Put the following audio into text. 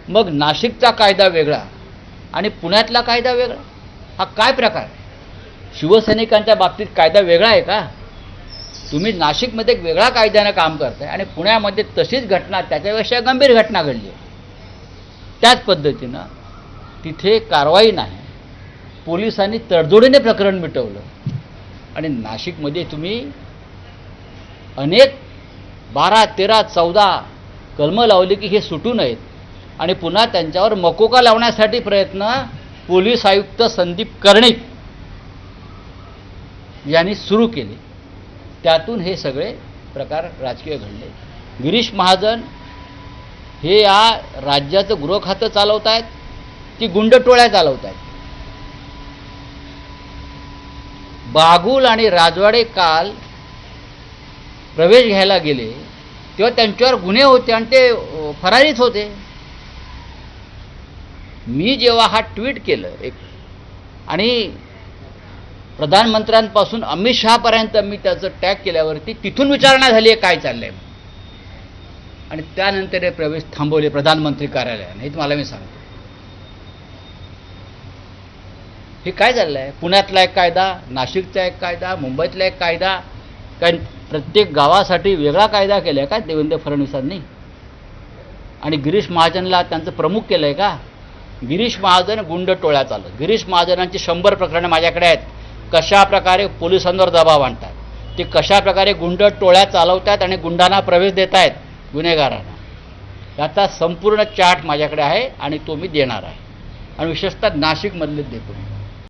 मग नाशिकचा कायदा वेगळा आणि पुण्यातला कायदा वेगळा, हा काय प्रकार आहे? शिवसैनिकांच्या बाबतीत कायदा वेगळा आहे का? तुम्ही नाशिकमध्ये एक वेगळा कायद्यानं काम करताय आणि पुण्यामध्ये तशीच घटना, त्याच्यापेक्षा गंभीर घटना घडली आहे. त्याच पद्धतीनं तिथे कारवाई नाही, पोलिसांनी तडजोडीने प्रकरण मिटवलं आणि नाशिकमध्ये तुम्ही अनेक 12, 13, 14 कलमं लावली की हे सुटू नयेत आणि पुन्हा त्यांच्यावर मकोका लावण्यासाठी प्रयत्न पोलीस आयुक्त संदीप कर्णिक यांनी सुरू केले. त्यातून हे सगळे प्रकार राजकीय घडले. गिरीश महाजन हे या राज्याचं गृहखातं चालवत आहेत की गुंडटोळ्या चालवत आहेत? बागुल आणि राजवाडे काल प्रवेश घ्यायला गेले तेव्हा त्यांच्यावर गुन्हे होते आणि ते फरारीच होते. मी जेव्हा हा ट्विट केलं एक आणि प्रधानमंत्र्यांपासून अमित शहापर्यंत मी त्याचं टॅग केल्यावरती तिथून विचारणा झाली आहे काय चाललंय आणि त्यानंतर हे प्रवेश थांबवले प्रधानमंत्री कार्यालयाने. हे तुम्हाला मी सांगतो, हे काय चाललं आहे? पुण्यातला एक कायदा, नाशिकचा एक कायदा, मुंबईतला एक कायदा, कारण प्रत्येक गावासाठी वेगळा कायदा केला आहे का देवेंद्र फडणवीसांनी? आणि गिरीश महाजनला त्यांचं प्रमुख केलं आहे का? गिरीश महाजन गुंड टोळ्या चालत. गिरीश महाजनांची 100 प्रकरणं माझ्याकडे आहेत. कशा प्रकारे पोलिसांवर दबाव आणतात, ते कशा प्रकारे गुंड टोळ्या चालवतात आणि गुंडांना प्रवेश देत आहेत गुन्हेगारांना, याचा संपूर्ण चार्ट माझ्याकडे आहे आणि तो मी देणार आहे आणि विशेषतः नाशिकमधलेच देतो.